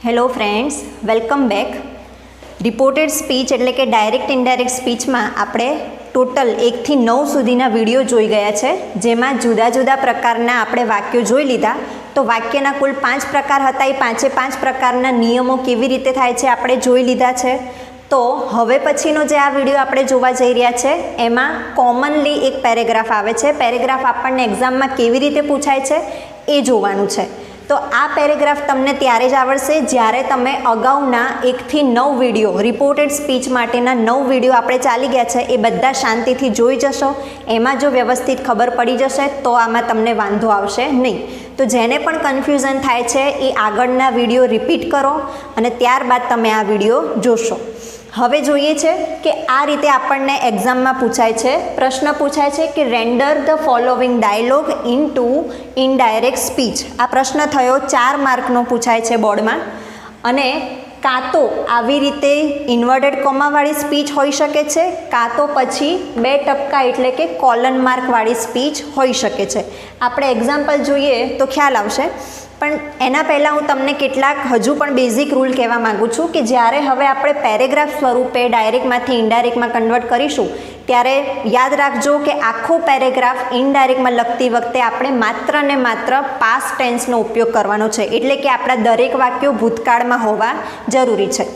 Hello friends, welcome back. Reported speech એટલે કે direct indirect સ્પીચમાં આપણે ટોટલ 1 થી 9 સુધીના વિડીયો જોઈ ગયા છે, જેમાં જુદા જુદા પ્રકારના આપણે વાક્યો જોઈ લીધા. તો વાક્યના કુલ 5 પ્રકાર હતા. એ 5 પ્રકારના નિયમો કેવી રીતે થાય છે આપણે જોઈ લીધા છે. તો હવે પછીનો જે આ વિડીયો આપણે જોવા જઈ રહ્યા છે એમાં કોમનલી એક પેરેગ્રાફ આવે છે. પેરેગ્રાફ આપણને એક્ઝામમાં કેવી રીતે પૂછાય છે એ જોવાનું છે. તો આ પેરેગ્રાફ તમને ત્યારે જ આવડશે જ્યારે તમે અગાઉના 1 થી 9 વિડીયો, રિપોર્ટેડ સ્પીચ માટેના 9 વિડીયો આપણે ચાલી ગયા છે એ બધા શાંતિથી જોઈ જશો. એમાં જો વ્યવસ્થિત ખબર પડી જશે તો આમાં તમને વાંધો આવશે નહીં. તો જેને પણ કન્ફ્યુઝન થાય છે એ આગળના વિડીયો રિપીટ કરો અને ત્યારબાદ તમે આ વિડીયો જોશો. હવે જોઈએ છે કે આ રીતે આપણને એક્ઝામમાં પૂછાય છે. પ્રશ્ન પૂછાય છે કે render the following dialogue into indirect speech. આ પ્રશ્ન થયો 4 માર્કનો પૂછાય છે બોર્ડમાં. અને કાં તો આવી રીતે ઇન્વર્ટેડ કોમાવાળી સ્પીચ હોઈ શકે છે, કાં તો પછી 2 ટપકા એટલે કે કોલન માર્કવાળી સ્પીચ હોઈ શકે છે. આપણે એક્ઝામ્પલ જોઈએ તો ખ્યાલ આવશે. પણ એના પહેલાં હું તમને કેટલાક હજુ પણ બેઝિક રૂલ કહેવા માગું છું કે જ્યારે હવે આપણે પેરેગ્રાફ સ્વરૂપે ડાયરેક્ટમાંથી ઇનડાયરેક્ટમાં કન્વર્ટ કરીશું ત્યારે યાદ રાખજો કે આખો પેરેગ્રાફ ઇનડાયરેક્ટમાં લખતી વખતે આપણે માત્ર ને માત્ર પાસ્ટ ટેન્સનો ઉપયોગ કરવાનો છે. એટલે કે આપણા દરેક વાક્યો ભૂતકાળમાં હોવા જરૂરી છે.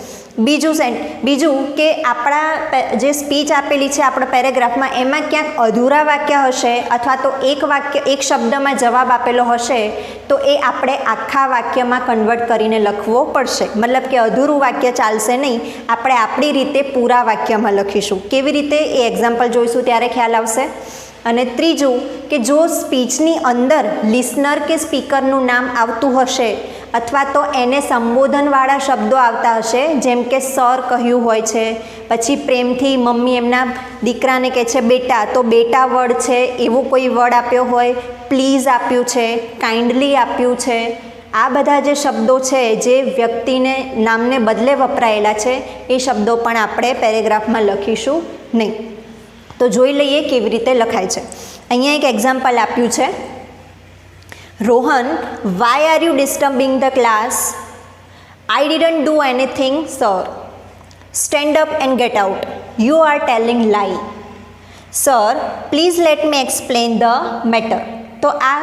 બીજું કે આપણા જે સ્પીચ આપેલી છે આપણા પેરેગ્રાફમાં એમાં ક્યાંક અધૂરા વાક્ય હશે અથવા તો એક શબ્દમાં જવાબ આપેલો હશે તો એ આપણે આખા વાક્યમાં કન્વર્ટ કરીને લખવો પડશે. મતલબ કે અધૂરું વાક્ય ચાલશે નહીં, આપણે આપણી રીતે પૂરા વાક્યમાં લખીશું. કેવી રીતે એ એક્ઝામ્પલ જોઈશું ત્યારે ખ્યાલ આવશે. અને ત્રીજું કે જો સ્પીચની અંદર લિસનર કે સ્પીકરનું નામ આવતું હશે અથવા તો એને સંબોધનવાળા શબ્દો આવતા હશે, જેમ કે સર કહ્યું હોય છે, પછી પ્રેમથી મમ્મી એમના દીકરાને કહે છે બેટા, તો બેટા વર્ડ છે એવો કોઈ વર્ડ આપ્યો હોય, પ્લીઝ આપ્યું છે, કાઇન્ડલી આપ્યું છે, આ બધા જે શબ્દો છે જે વ્યક્તિને નામને બદલે વપરાયેલા છે એ શબ્દો પણ આપણે પેરેગ્રાફમાં લખીશું નહીં. તો જોઈ લઈએ કેવી રીતે લખાય છે. અહીંયા એક એક્ઝામ્પલ આપ્યું છે. Rohan, why are you disturbing the class? I didn't do anything sir. Stand up and get out. You are telling lie. Sir, please let me explain the matter. તો આ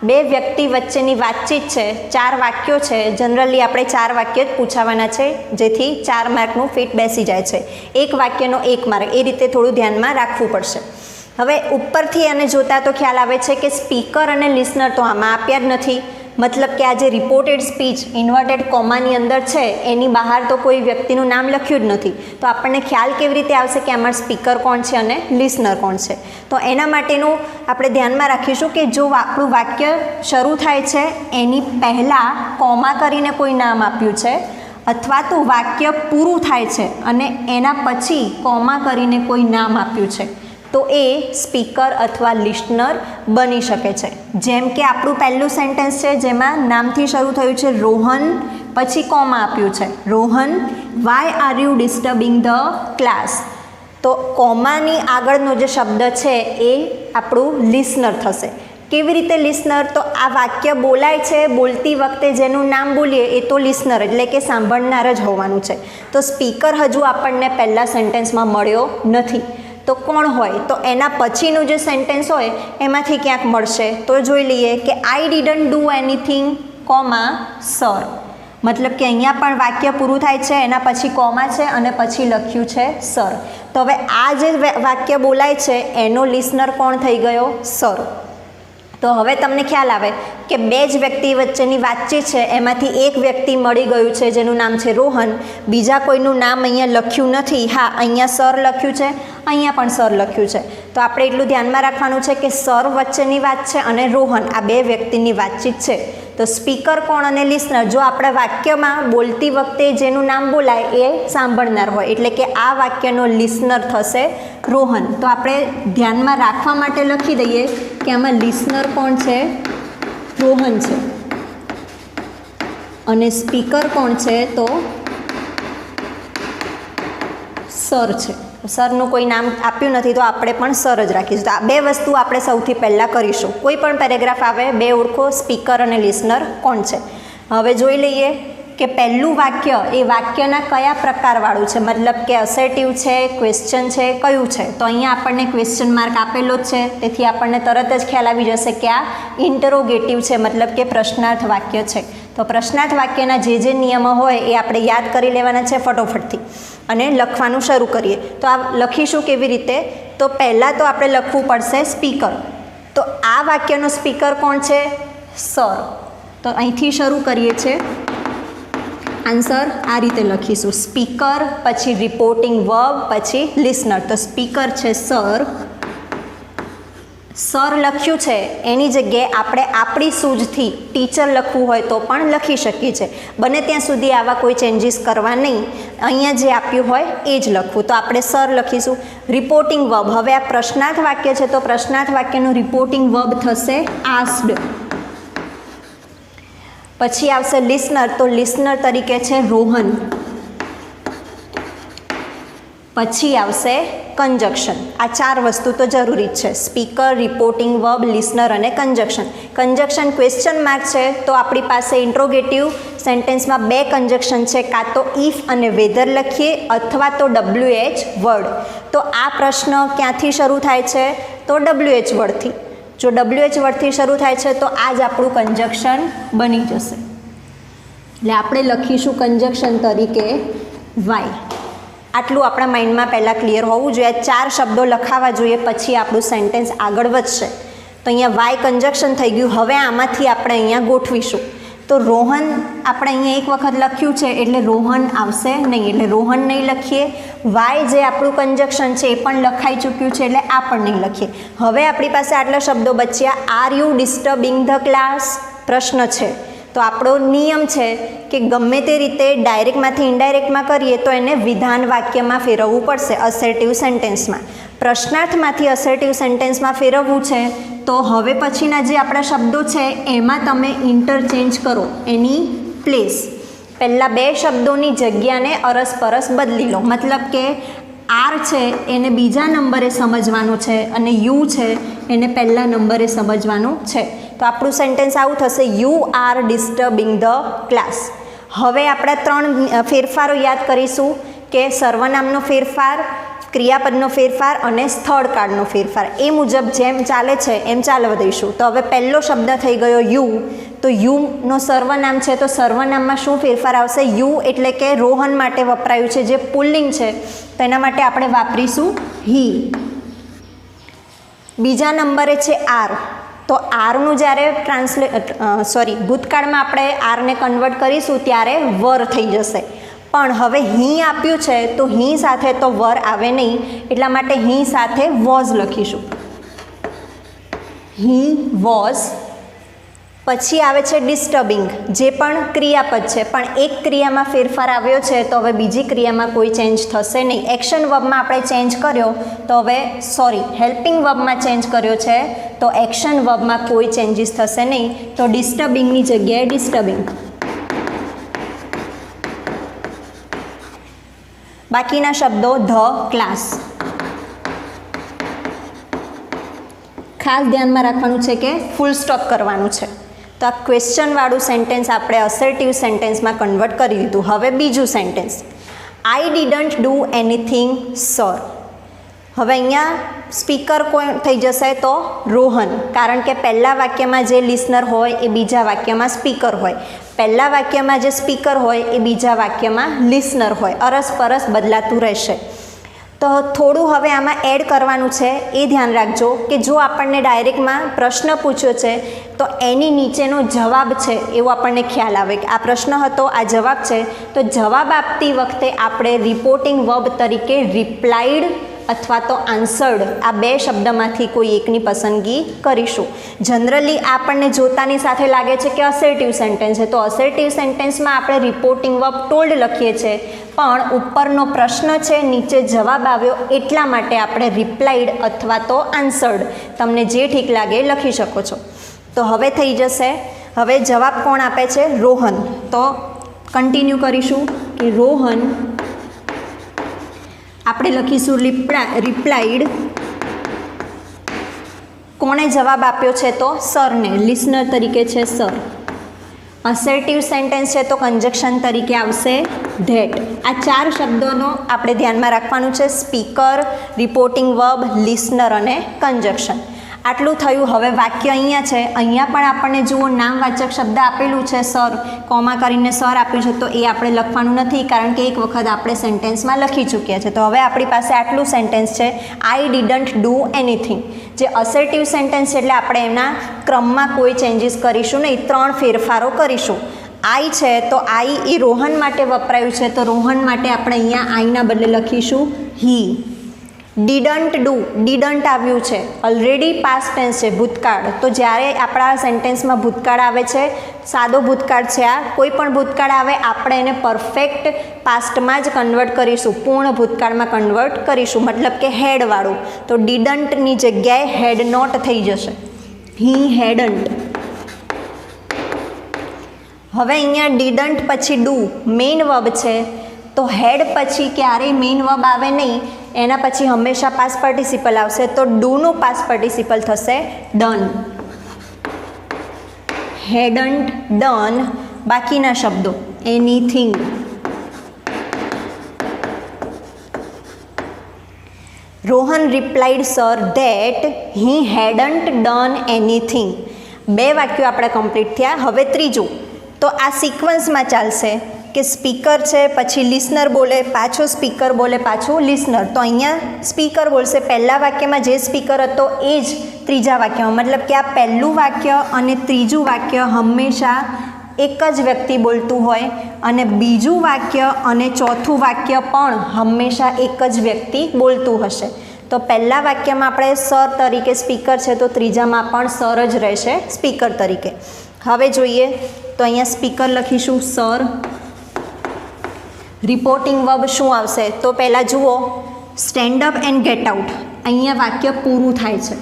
2 વ્યક્તિ વચ્ચેની વાતચીત છે. 4 વાક્યો છે. જનરલી આપણે 4 વાક્ય જ પૂછાવાના છે જેથી 4 માર્કનું ફિટ બેસી જાય છે. એક વાક્યનો 1 માર્ક, એ રીતે થોડું ધ્યાનમાં રાખવું પડશે. હવે ઉપરથી આને જોતા તો ખ્યાલ આવે છે કે સ્પીકર અને લિસનર તો આમાં આપ્યા જ નથી. મતલબ કે આ જે રિપોર્ટેડ સ્પીચ ઇન્વર્ટેડ કોમાની અંદર છે એની બહાર તો કોઈ વ્યક્તિનું નામ લખ્યું જ નથી. તો આપણને ખ્યાલ કેવી રીતે આવશે કે આમાં સ્પીકર કોણ છે અને લિસનર કોણ છે? તો એના માટેનું આપણે ધ્યાનમાં રાખીશું કે જો આપણું વાક્ય શરૂ થાય છે એની પહેલાં કોમા કરીને કોઈ નામ આપ્યું છે અથવા તો વાક્ય પૂરું થાય છે અને એના પછી કોમા કરીને કોઈ નામ આપ્યું છે તો એ સ્પીકર અથવા લિસનર બની શકે છે. જેમ કે આપણું પહેલું સેન્ટેન્સ છે જેમાં નામથી શરૂ થયું છે રોહન, પછી કોમા આપ્યું છે Rohan, why are you disturbing the class. તો કોમાની આગળનો જે શબ્દ છે એ આપણું લિસનર થશે. કેવી રીતે લિસનર? તો આ વાક્ય બોલાય છે, બોલતી વખતે જેનું નામ બોલીએ એ તો લિસનર એટલે કે સાંભળનાર જ હોવાનું છે. તો સ્પીકર હજુ આપણને પહેલા સેન્ટેન્સમાં મળ્યો નથી. તો કોણ હોય? તો એના પછીનું જે સેન્ટેન્સ હોય એમાંથી ક્યાંક મળશે. તો જોઈ લઈએ કે આઈ didn't do anything comma sir. મતલબ કે અહીંયા પણ વાક્ય પૂરું થાય છે, એના પછી કોમા છે અને પછી લખ્યું છે સર. તો હવે આ જે વાક્ય બોલાય છે એનો લિસનર કોણ થઈ ગયો? સર. તો હવે તમને ખ્યાલ આવે કે 2 જ વ્યક્તિ વચ્ચેની વાતચીત છે, એમાંથી એક વ્યક્તિ મળી ગયું છે જેનું નામ છે રોહન. બીજા કોઈનું નામ અહીંયા લખ્યું નથી. હા, અહીંયા સર લખ્યું છે, અહીંયા પણ સર લખ્યું છે. તો આપણે એટલું ધ્યાનમાં રાખવાનું છે કે સર વચ્ચેની વાત છે અને રોહન, આ 2 વ્યક્તિની વાતચીત છે. તો સ્પીકર કોણ અને લિસનર? જો આપણે વાક્યમાં બોલતી વખતે જેનું નામ બોલાય એ સાંભળનાર હોય એટલે કે આ વાક્યનો લિસનર થશે રોહન. તો આપણે ધ્યાનમાં રાખવા માટે લખી દઈએ કે આમાં લિસનર કોણ છે? રોહન છે. અને સ્પીકર કોણ છે? તો સર છે. સરનું કોઈ નામ આપ્યું નથી તો આપણે પણ સર જ રાખીશું. તો આ 2 વસ્તુ આપણે સૌથી પહેલાં કરીશું. કોઈ પણ પેરેગ્રાફ આવે 2 ઓળખો, સ્પીકર અને લિસનર કોણ છે. હવે જોઈ લઈએ કે પહેલું વાક્ય એ વાક્યના કયા પ્રકારવાળું છે, મતલબ કે અસર્ટિવ છે, ક્વેશ્ચન છે, કયું છે. તો અહીંયા આપણને ક્વેશ્ચન માર્ક આપેલો જ છે, તેથી આપણને તરત જ ખ્યાલ આવી જશે કે આ ઇન્ટરોગેટિવ છે, મતલબ કે પ્રશ્નાર્થ વાક્ય છે. તો પ્રશ્નાર્થ વાક્યના જે નિયમો હોય એ આપણે યાદ કરી લેવાના છે ફટોફટથી અને લખવાનું શરૂ કરીએ. તો આ લખીશું કેવી રીતે? તો પહેલાં તો આપણે લખવું પડશે સ્પીકર. તો આ વાક્યનો સ્પીકર કોણ છે? સર. તો અહીંથી શરૂ કરીએ છીએ. આન્સર આ રીતે લખીશું, સ્પીકર, પછી રિપોર્ટિંગ વર્બ, પછી લિસનર. તો સ્પીકર છે સર. સર લખ્યું છે એની જગ્યાએ આપણે આપણી સૂઝથી ટીચર લખવું હોય તો પણ લખી શકીએ છીએ. બને ત્યાં સુધી આવા કોઈ ચેન્જીસ કરવા નહીં, અહીંયા જે આપ્યું હોય એ જ લખવું. તો આપણે સર લખીશું. રિપોર્ટિંગ વર્બ, હવે આ પ્રશ્નાર્થ વાક્ય છે તો પ્રશ્નાર્થ વાક્યનું રિપોર્ટિંગ વર્બ થશે આસ્ક્ડ. પછી આવશે લિસનર, તો લિસનર તરીકે છે રોહન. પછી આવશે કંજક્શન. આ 4 વસ્તુ તો જરૂરી જ છે, સ્પીકર, રિપોર્ટિંગ વર્બ, લિસનર અને કંજક્શન. કંજક્શન ક્વેશ્ચન માર્ક છે તો આપણી પાસે ઇન્ટ્રોગેટિવ સેન્ટેન્સમાં 2 કંજક્શન છે, કાં તો ઇફ અને વેધર લખીએ અથવા તો WH વર્ડ. તો આ પ્રશ્ન ક્યાંથી શરૂ થાય છે? તો WH વર્ડથી. જો WH વર્ડથી શરૂ થાય છે તો આ જ આપણું કંજક્શન બની જશે. એટલે આપણે લખીશું કંજક્શન તરીકે વાય. આટલું આપણા માઇન્ડમાં પહેલાં ક્લિયર હોવું જોઈએ. 4 શબ્દો લખાવા જોઈએ, પછી આપણું સેન્ટેન્સ આગળ વધશે. તો અહીંયા વાય કંજક્શન થઈ ગયું. હવે આમાંથી આપણે અહીંયા ગોઠવીશું. તો રોહન આપણે અહીંયા એક વખત લખ્યું છે એટલે રોહન આવશે નહીં, એટલે રોહન નહીં લખીએ. વાય જે આપણું કંજક્શન છે એ પણ લખાઈ ચૂક્યું છે એટલે આ પણ નહીં લખીએ. હવે આપણી પાસે આટલા શબ્દો બચ્યા. R you disturbing the class? પ્રશ્ન છે તો આપણો નિયમ છે કે ગમે તે રીતે ડાયરેક્ટમાંથી ઇનડાયરેક્ટમાં કરીએ તો એને વિધાન વાક્યમાં ફેરવવું પડશે, અસર્ટિવ સેન્ટેન્સમાં. પ્રશ્નાર્થમાંથી અસર્ટિવ સેન્ટેન્સમાં ફેરવવું છે તો હવે પછીના જે આપણા શબ્દો છે એમાં તમે ઇન્ટરચેન્જ કરો એની પ્લેસ. પહેલાં 2 શબ્દોની જગ્યાને અરસપરસ બદલી લો. મતલબ કે આર છે એને બીજા નંબરે સમજવાનું છે અને યુ છે એને પહેલા નંબરે સમજવાનું છે. તો આપણું સેન્ટેન્સ આવું થશે, you are disturbing the class. હવે આપણે 3 ફેરફારો યાદ કરીશું કે સર્વનામનો ફેરફાર, ક્રિયાપદનો ફેરફાર અને સ્થળ કાળનો ફેરફાર. એ મુજબ જેમ ચાલે છે એમ ચાલવા દઈશું. તો હવે પહેલો શબ્દ થઈ ગયો યુ. તો યુનો સર્વનામ છે તો સર્વનામમાં શું ફેરફાર આવશે? યુ એટલે કે રોહન માટે વપરાયું છે જે પુલ્લિંગ છે તો એના માટે આપણે વાપરીશું હી. બીજા નંબરે છે આર. તો આરનું જ્યારે ભૂતકાળમાં આપણે આરને કન્વર્ટ કરીશું ત્યારે વર થઈ જશે. પણ હવે હી આપ્યું છે તો હી સાથે તો વર આવે નહીં, એટલા માટે હી સાથે વોઝ લખીશું. He was. પછી આવે છે ડિસ્ટર્બિંગ, જે પણ ક્રિયાપદ છે પણ એક ક્રિયામાં ફેરફાર આવ્યો છે તો હવે બીજી ક્રિયામાં કોઈ ચેન્જ થશે નહીં. એક્શન વર્બમાં આપણે ચેન્જ કર્યો તો હવે હેલ્પિંગ વર્બમાં ચેન્જ કર્યો છે તો એક્શન વર્બમાં કોઈ ચેન્જીસ થશે નહીં. તો ડિસ્ટર્બિંગની જગ્યાએ ડિસ્ટર્બિંગ. બાકીના શબ્દો ધ ક્લાસ. ખાસ ધ્યાનમાં રાખવાનું છે કે ફૂલ સ્ટોપ કરવાનું છે. તો આ ક્વેશ્ચનવાળું સેન્ટેન્સ આપણે અસર્ટિવ સેન્ટેન્સમાં કન્વર્ટ કરી દીધું. હવે બીજું sentence, I didn't do anything sir. હવે અહીંયા સ્પીકર કોણ થઈ જશે? તો રોહન, કારણ કે પહેલા વાક્યમાં જે લિસનર હોય એ બીજા વાક્યમાં સ્પીકર હોય, પહેલા વાક્યમાં જે સ્પીકર હોય એ બીજા વાક્યમાં લિસનર હોય, અરસપરસ બદલાતું રહેશે. તો થોડું હવે આમાં એડ કરવાનું છે. એ ધ્યાન રાખજો કે જો આપણને ડાયરેક્ટમાં પ્રશ્ન પૂછ્યો છે તો એની નીચેનો જવાબ છે એવો આપણને ખ્યાલ આવે કે આ પ્રશ્ન હતો, આ જવાબ છે. તો જવાબ આપતી વખતે આપણે રિપોર્ટિંગ વર્બ તરીકે રિપ્લાઇડ અથવા તો આન્સર્ડ આ 2 શબ્દમાંથી કોઈ એકની પસંદગી કરીશું. જનરલી આપણને જોતાની સાથે લાગે છે કે અસર્ટિવ સેન્ટેન્સ છે તો અસર્ટિવ સેન્ટેન્સમાં આપણે રિપોર્ટિંગ વર્બ ટોલ્ડ લખીએ છીએ, પણ ઉપરનો પ્રશ્ન છે નીચે જવાબ આવ્યો એટલા માટે આપણે રિપ્લાઇડ અથવા તો આન્સર્ડ, તમને જે ઠીક લાગે એ લખી શકો છો. તો હવે થઈ જશે. હવે જવાબ કોણ આપે છે? રોહન. તો કન્ટિન્યુ કરીશું કે રોહન, આપણે લખીશું રિપ્લાઇડ. કોણે જવાબ આપ્યો છે? તો સરને, લિસનર તરીકે છે સર. અસર્ટિવ સેન્ટેન્સ છે તો કન્જક્શન તરીકે આવશે ધેટ. આ 4 શબ્દોનો આપણે ધ્યાનમાં રાખવાનું છે: સ્પીકર, રિપોર્ટિંગ વર્બ, લિસનર અને કન્જક્શન. આટલું થયું. હવે વાક્ય અહીંયા છે, અહીંયા પણ આપણને જુઓ નામવાચક શબ્દ આપેલું છે સર, કોમા કરીને સર આપ્યું છે, તો એ આપણે લખવાનું નથી કારણ કે એક વખત આપણે સેન્ટેન્સમાં લખી ચૂક્યા છે. તો હવે આપણી પાસે આટલું સેન્ટેન્સ છે: આઈ ડિડન્ટ ડૂ એનીથિંગ. જે અસર્ટિવ સેન્ટેન્સ છે એટલે આપણે એના ક્રમમાં કોઈ ચેન્જીસ કરીશું નહીં, 3 ફેરફારો કરીશું. આઈ છે તો આઈ એ રોહન માટે વપરાયું છે, તો રોહન માટે આપણે અહીંયા આઈના બદલે લખીશું હી. ડિડન્ટ ડૂ, ડિડન્ટ આવ્યું છે, ઓલરેડી પાસ્ટ ટેન્સ છે, ભૂતકાળ. તો જ્યારે આપણા સેન્ટેન્સમાં ભૂતકાળ આવે છે, સાદો ભૂતકાળ છે, આ કોઈ પણ ભૂતકાળ આવે આપણે એને પરફેક્ટ પાસ્ટમાં જ કન્વર્ટ કરીશું, પૂર્ણ ભૂતકાળમાં કન્વર્ટ કરીશું, મતલબ કે હેડવાળું. તો ડિડન્ટની જગ્યાએ હેડ નોટ થઈ જશે, હી હેડન્ટ. હવે અહીંયા ડિડન્ટ પછી ડૂ મેઇન વર્બ છે, તો હેડ પછી ક્યારેય મેઇન વર્બ આવે નહીં, એના પછી હંમેશા પાસ્ટ પાર્ટિસિપલ આવશે. તો ડૂનું પાસ્ટ પાર્ટિસિપલ થશે ડન. હેડન્ટ, ડન. બાકીના શબ્દો anything. Rohan replied sir that he હેડન્ટ done anything. 2 વાક્યો આપણે કમ્પ્લીટ થયા. હવે ત્રીજું, તો આ સિક્વન્સમાં ચાલશે કે સ્પીકર છે, પછી લિસનર બોલે, પાછો સ્પીકર બોલે, પાછું લિસનર. તો અહીંયા સ્પીકર બોલશે, પહેલા વાક્યમાં જે સ્પીકર હતો એ જ ત્રીજા વાક્યમાં, મતલબ કે આ પહેલું વાક્ય અને ત્રીજું વાક્ય હંમેશા એક જ વ્યક્તિ બોલતું હોય, અને બીજું વાક્ય અને ચોથું વાક્ય પણ હંમેશા એક જ વ્યક્તિ બોલતું હશે. તો પહેલા વાક્યમાં આપણે સર તરીકે સ્પીકર છે, તો ત્રીજામાં પણ સર જ રહેશે સ્પીકર તરીકે. હવે જોઈએ તો અહીંયા સ્પીકર લખીશું સર. રિપોર્ટિંગ વર્બ શું આવશે? તો પહેલાં જુઓ stand up and get out. અહીંયા વાક્ય પૂરું થાય છે.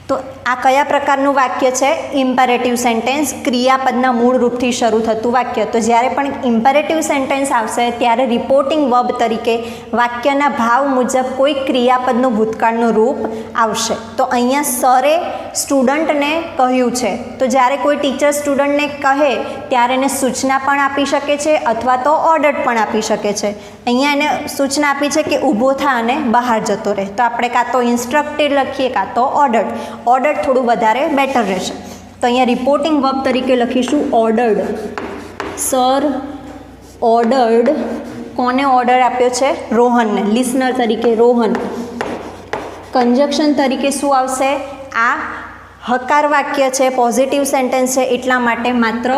તો આ કયા પ્રકારનું વાક્ય છે? ઇમ્પેરેટિવ સેન્ટેન્સ, ક્રિયાપદના મૂળ રૂપથી શરૂ થતું વાક્ય. તો જ્યારે પણ ઇમ્પેરેટિવ સેન્ટેન્સ આવશે ત્યારે રિપોર્ટિંગ વર્બ તરીકે વાક્યના ભાવ મુજબ કોઈ ક્રિયાપદનું ભૂતકાળનું રૂપ આવશે. તો અહીંયા સરે સ્ટુડન્ટને કહ્યું છે, તો જ્યારે કોઈ ટીચર સ્ટુડન્ટને કહે ત્યારે એને સૂચના પણ આપી શકે છે અથવા તો ઓર્ડર પણ આપી શકે છે. અહીંયા એને સૂચના આપી છે કે ઊભો થા અને બહાર જતો રહે, તો આપણે કાં તો ઇન્સ્ટ્રક્ટેડ લખીએ કાં તો ઓર્ડર્ડ. ઓર્ડર થોડું વધારે બેટર રહેશે. તો અહીંયા રિપોર્ટિંગ વર્બ તરીકે લખીશું ઓર્ડર્ડ. Sir ordered. કોને ઓર્ડર આપ્યો છે? રોહનને. લિસનર તરીકે રોહન. કન્જક્શન તરીકે શું આવશે? આ હકાર વાક્ય છે, પોઝિટિવ સેન્ટેન્સ છે, એટલા માટે માત્ર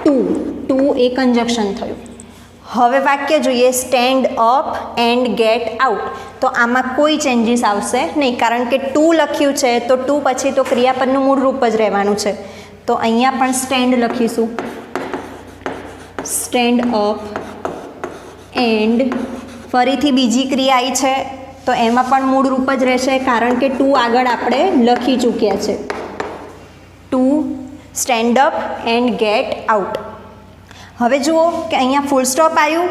ટુ એ કન્જક્શન થયું. હવે વાક્ય જોઈએ stand up and get out. તો આમાં કોઈ ચેન્જીસ આવશે નહીં કારણ કે ટુ લખ્યું છે, તો ટુ પછી તો ક્રિયાપદનું મૂળ રૂપ જ રહેવાનું છે. તો અહીંયા પણ સ્ટેન્ડ લખીશું, સ્ટેન્ડ અપ એન્ડ. ફરીથી બીજી ક્રિયા આવી છે તો એમાં પણ મૂળ રૂપ જ રહેશે કારણ કે ટુ આગળ આપણે લખી ચૂક્યા છે. Two stand up and get out. હવે જુઓ કે અહીંયા ફૂલ સ્ટોપ આવ્યું.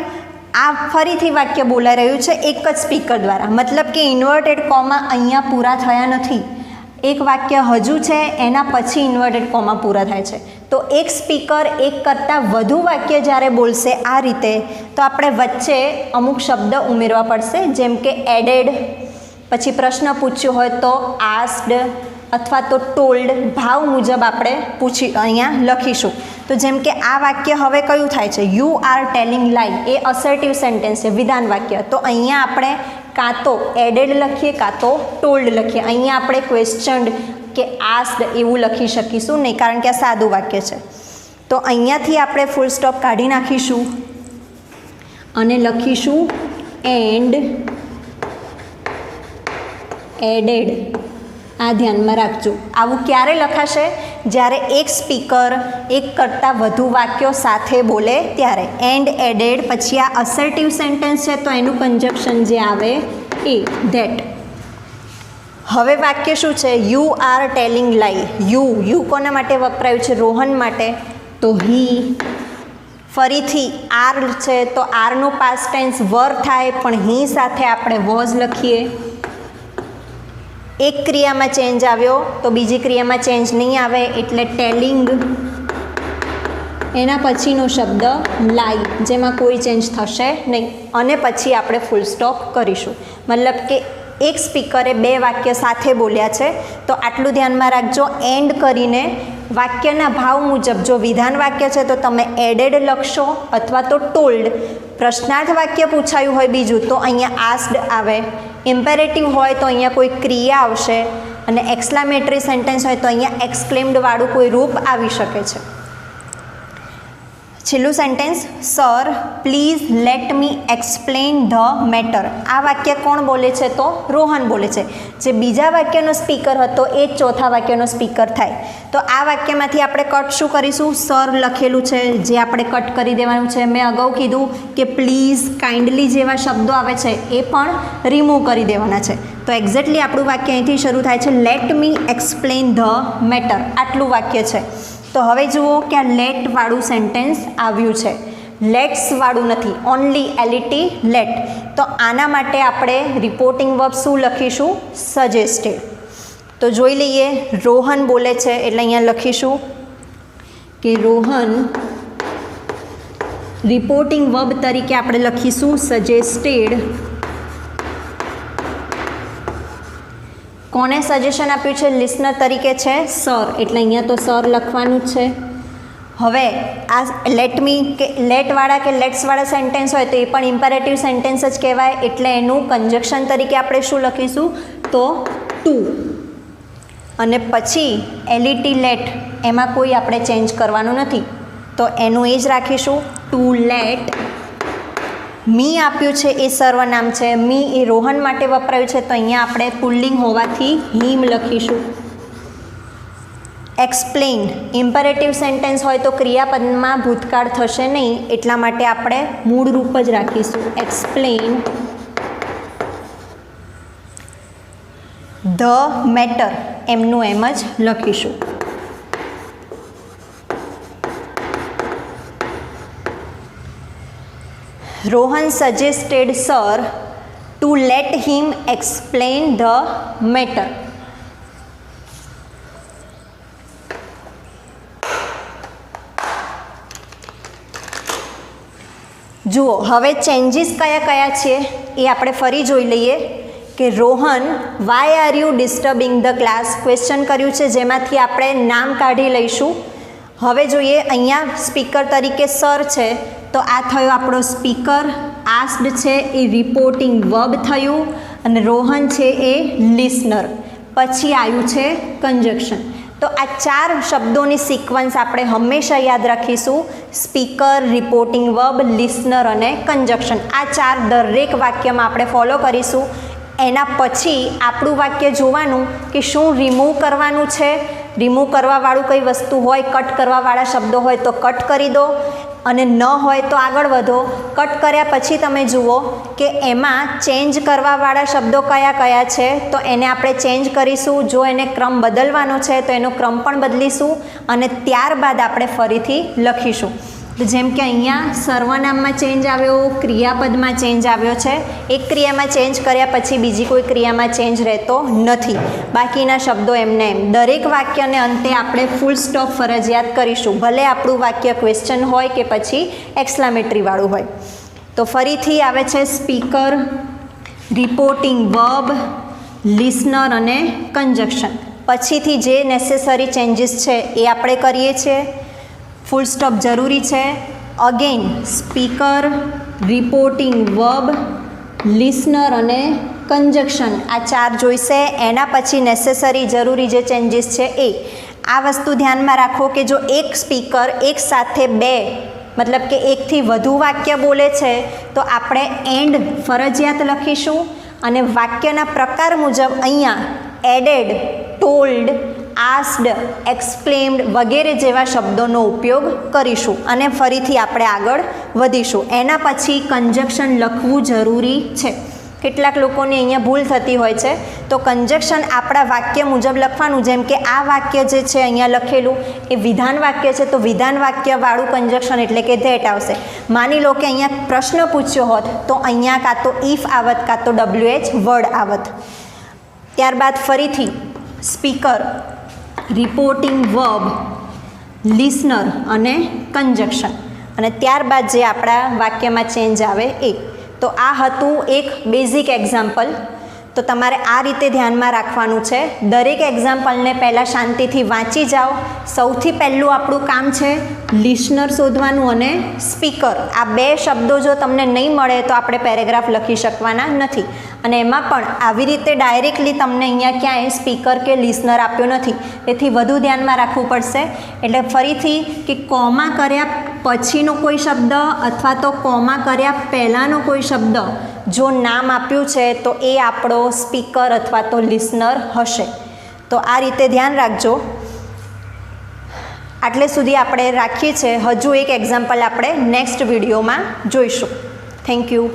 આ ફરીથી વાક્ય બોલાઈ રહ્યું છે એક જ સ્પીકર દ્વારા, મતલબ કે ઇન્વર્ટેડ કોમા અહીંયા પૂરા થયા નથી. એક વાક્ય હજુ છે, એના પછી ઇન્વર્ટેડ કોમા પૂરા થાય છે. તો એક સ્પીકર એક કરતાં વધુ વાક્ય જ્યારે બોલશે આ રીતે, તો આપણે વચ્ચે અમુક શબ્દ ઉમેરવા પડશે, જેમ કે એડેડ, પછી પ્રશ્ન પૂછ્યો હોય તો આસ્ડ અથવા તો ટોલ્ડ. ભાવ મુજબ આપણે અહીંયા લખીશું. તો જેમ કે આ વાક્ય હવે કયું થાય છે? યુ આર ટેલિંગ લાઈ. એ અસર્ટિવ સેન્ટેન્સ છે, વિધાન વાક્ય. તો અહીંયા આપણે કાં તો એડેડ લખીએ કાં તો ટોલ્ડ લખીએ. અહીંયા આપણે ક્વેશ્ચન્ડ કે આસ્ડ એવું લખી શકીશું નહીં કારણ કે આ સાદું વાક્ય છે. તો અહીંયાથી આપણે ફૂલ સ્ટોપ કાઢી નાખીશું અને લખીશું એન્ડ એડેડ. આ ધ્યાનમાં રાખજો. આવું ક્યારે લખાશે? જ્યારે એક સ્પીકર એક કરતાં વધુ વાક્યો સાથે બોલે ત્યારે. એન્ડ એડેડ પછી આ અસર્ટિવ સેન્ટેન્સ છે તો એનું કન્જક્શન જે આવે એ ધેટ. હવે વાક્ય શું છે? યુ આર ટેલિંગ લાઈ. યુ કોના માટે વપરાયું છે? રોહન માટે. તો હી. ફરીથી આર છે તો આરનું પાસ્ટ ટેન્સ વર થાય, પણ હી સાથે આપણે વોઝ લખીએ. એક ક્રિયામાં ચેન્જ આવ્યો તો બીજી ક્રિયામાં ચેન્જ નહીં આવે, એટલે ટેલિંગ. એના પછીનો શબ્દ લાઈ, જેમાં કોઈ ચેન્જ થશે નહીં, અને પછી આપણે ફૂલ સ્ટોપ કરીશું. મતલબ કે એક સ્પીકરે 2 વાક્ય સાથે બોલ્યા છે, તો આટલું ધ્યાનમાં રાખજો. એન્ડ કરીને વાક્યના ભાવ મુજબ જો વિધાન વાક્ય છે તો તમે એડેડ લખશો અથવા તો ટોલ્ડ. પ્રશ્નાર્થ વાક્ય પૂછાયું હોય બીજું તો અહીંયા આસ્ડ આવે. ઇમ્પેરેટિવ હોય તો અહીંયા કોઈ ક્રિયા આવશે, અને એક્સક્લામેટરી સેન્ટેન્સ હોય તો અહીંયા એક્સક્લેમ્ડ વાળું કોઈ રૂપ આવી શકે છે. છેલ્લું sentence, sir please let me explain the matter. આ વાક્ય કોણ બોલે છે? તો રોહન બોલે છે. જે બીજા વાક્યનો સ્પીકર હતો એ જ ચોથા વાક્યનો સ્પીકર થાય. તો આ વાક્યમાંથી આપણે કટ શું કરીશું? સર લખેલું છે જે આપણે કટ કરી દેવાનું છે. મેં અગાઉ કીધું કે પ્લીઝ, કાઇન્ડલી જેવા શબ્દો આવે છે એ પણ રિમૂવ કરી દેવાના છે. તો એક્ઝેક્ટલી આપણું વાક્ય અહીંથી શરૂ થાય છે, late me explain the matter. આટલું વાક્ય છે. તો હવે જુઓ કે આ લેટવાળું સેન્ટેન્સ આવ્યું છે, લેટ્સવાળું નથી, ઓનલી એલઈટી લેટ. તો આના માટે આપણે રિપોર્ટિંગ વર્બ શું લખીશું? સજેસ્ટેડ. તો જોઈ લઈએ, રોહન બોલે છે એટલે અહીંયા લખીશું કે રોહન, રિપોર્ટિંગ વર્બ તરીકે આપણે લખીશું સજેસ્ટેડ. કોને સજેશન આપ્યું છે? લિસનર તરીકે છે સર, એટલે અહીંયા તો સર લખવાનું જ છે. હવે આ લેટ મી કે લેટવાળા કે લેટ્સવાળા સેન્ટેન્સ હોય તો એ પણ ઇમ્પેરેટિવ સેન્ટેન્સ જ કહેવાય, એટલે એનું કંજક્શન તરીકે આપણે શું લખીશું? તો ટુ. અને પછી એલઈટી લેટ, એમાં કોઈ આપણે ચેન્જ કરવાનું નથી, તો એનું એ જ રાખીશું, ટુ લેટ. મી આપ્યું છે એ સર્વનામ છે, મી એ રોહન માટે વપરાયું છે, તો અહીંયા આપણે પુલ્લિંગ હોવાથી હિમ લખીશું. એક્સપ્લેન, ઇમ્પેરેટિવ સેન્ટેન્સ હોય તો ક્રિયાપદમાં ભૂતકાળ થશે નહીં, એટલા માટે આપણે મૂળ રૂપ જ રાખીશું, એક્સપ્લેન ધ મેટર, એમનું એમ જ લખીશું. Rohan suggested sir to let him explain the matter. જુઓ, હવે ચેન્જીસ કયા કયા છે એ આપણે ફરી જોઈ લઈએ. કે Rohan, why are you disturbing the class? Question કર્યું છે, જેમાંથી આપણે નામ કાઢી લઈશું. હવે જોઈએ, અહીંયા સ્પીકર તરીકે સર છે, તો આ થયો આપણો સ્પીકર. આસ્ડ છે એ રિપોર્ટિંગ વર્બ થયું, અને રોહન છે એ લિસનર. પછી આવ્યું છે કંજક્શન. તો આ 4 શબ્દોની સિક્વન્સ આપણે હંમેશા યાદ રાખીશું, સ્પીકર, રિપોર્ટિંગ વર્બ, લિસનર અને કંજક્શન. આ 4 દરેક વાક્યમાં આપણે ફોલો કરીશું. એના પછી આપણું વાક્ય જોવાનું કે શું રિમૂવ કરવાનું છે. રિમૂવ કરવાવાળું કઈ વસ્તુ હોય, કટ કરવાવાળા શબ્દો હોય તો કટ કરી દો, અને ન હોય તો આગળ વધો. કટ કર્યા પછી તમે જુઓ કે એમાં ચેન્જ કરવાવાળા શબ્દો કયા કયા છે, તો એને આપણે ચેન્જ કરીશું. જો એને ક્રમ બદલવાનો છે તો એનો ક્રમ પણ બદલીશું, અને ત્યારબાદ આપણે ફરીથી લખીશું. તો જેમ કે અહીંયા સર્વનામમાં ચેન્જ આવ્યો, ક્રિયાપદમાં ચેન્જ આવ્યો છે. એક ક્રિયામાં ચેન્જ કર્યા પછી બીજી કોઈ ક્રિયામાં ચેન્જ રહેતો નથી, બાકીના શબ્દો એમને એમ. દરેક વાક્યને અંતે આપણે ફૂલ સ્ટોપ ફરજિયાત કરીશું, ભલે આપણું વાક્ય ક્વેશ્ચન હોય કે પછી એક્સક્લામેટરીવાળું હોય. તો ફરીથી આવે છે સ્પીકર, રિપોર્ટિંગ વર્બ, લિસનર અને કંજક્શન. પછીથી જે નેસેસરી ચેન્જીસ છે એ આપણે કરીએ છીએ. ફૂલ સ્ટોપ જરૂરી છે. Again speaker, reporting verb, listener અને કંજક્શન, આ 4 જોઈશે. એના પછી નેસેસરી જરૂરી જે ચેન્જીસ છે એ. આ વસ્તુ ધ્યાનમાં રાખો કે જો એક સ્પીકર એક સાથે 2 મતલબ કે એકથી વધુ વાક્ય બોલે છે તો આપણે એન્ડ ફરજિયાત લખીશું, અને વાક્યના પ્રકાર મુજબ અહીંયા એડેડ, ટોલ્ડ, આસ્ડ, એક્સક્લેમ્ડ વગેરે જેવા શબ્દોનો ઉપયોગ કરીશું, અને ફરીથી આપણે આગળ વધીશું. એના પછી કંજક્શન લખવું જરૂરી છે. કેટલાક લોકોને અહીંયા ભૂલ થતી હોય છે, તો કંજક્શન આપણા વાક્ય મુજબ લખવાનું. જેમ કે આ વાક્ય જે છે અહીંયા લખેલું એ વિધાન વાક્ય છે, તો વિધાન વાક્યવાળું કંજક્શન એટલે કે ધેટ આવશે. માની લો કે અહીંયા પ્રશ્ન પૂછ્યો હોત તો અહીંયા કાં તો ઇફ આવત કાં તો WH વર્ડ આવત. ત્યારબાદ ફરીથી સ્પીકર, રિપોર્ટિંગ વર્બ, લિસનર અને કંજક્શન, અને ત્યારબાદ જે આપણા વાક્યમાં ચેન્જ આવે એ. તો આ હતું એક બેઝિક એક્ઝામ્પલ. તો તમારે આ રીતે ધ્યાનમાં રાખવાનું છે. દરેક એક્ઝામ્પલને પહેલાં શાંતિથી વાંચી જાઓ. સૌથી પહેલું આપણું કામ છે લિસનર શોધવાનું અને સ્પીકર. આ બે શબ્દો જો તમને નહીં મળે તો આપણે પેરેગ્રાફ લખી શકવાના નથી. અને એમાં પણ આવી રીતે ડાયરેક્ટલી તમને અહીંયા ક્યાંય સ્પીકર કે લિસનર આપ્યો નથી, તેથી વધુ ધ્યાનમાં રાખવું પડશે. એટલે ફરીથી કે કોમા કર્યા પછીનો કોઈ શબ્દ અથવા તો કોમા કર્યા પહેલાંનો કોઈ શબ્દ જો નામ આપ્યું છે તો એ આપણો સ્પીકર અથવા તો લિસનર હશે. તો આ રીતે ધ્યાન રાખજો. આટલે સુધી આપણે રાખીએ છીએ. હજુ એક એક્ઝામ્પલ આપણે નેક્સ્ટ વિડીયોમાં જોઈશું. Thank you.